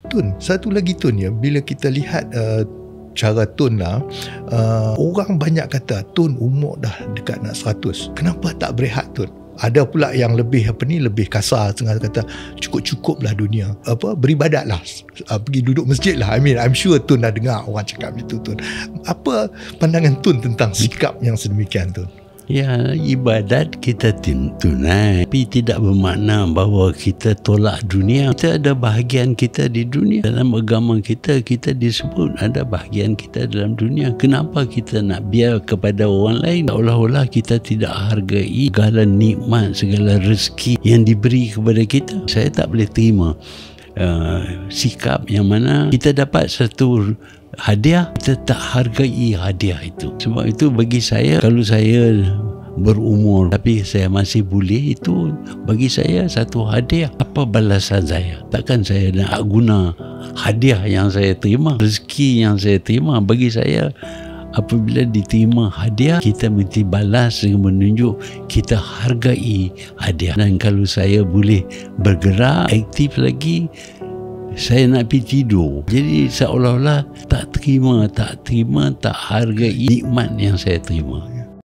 Tun, satu lagi Tun ya, bila kita lihat cara Tun lah, orang banyak kata Tun umur dah dekat nak 100, kenapa tak berehat Tun? Ada pula yang lebih lebih kasar, setengah kata cukup-cukuplah dunia, beribadatlah, pergi duduk masjid lah. I mean, I'm sure Tun dah dengar orang cakap itu Tun. Apa pandangan Tun tentang sikap yang sedemikian Tun? Ya, ibadat kita tunai, tapi tidak bermakna bahawa kita tolak dunia. Kita ada bahagian kita di dunia. Dalam agama kita, kita disebut ada bahagian kita dalam dunia. Kenapa kita nak biar kepada orang lain? Seolah-olah kita tidak hargai segala nikmat, segala rezeki yang diberi kepada kita. Saya tak boleh terima sikap yang mana kita dapat satu hadiah, kita tak hargai hadiah itu. Sebab itu bagi saya, kalau saya berumur tapi saya masih boleh, itu bagi saya satu hadiah. Apa balasan saya? Takkan saya nak guna hadiah yang saya terima, rezeki yang saya terima. Bagi saya, apabila diterima hadiah, kita mesti balas dengan menunjuk kita hargai hadiah. Dan kalau saya boleh bergerak aktif lagi, saya nak pergi tidur. Jadi seolah-olah tak terima, tak hargai nikmat yang saya terima.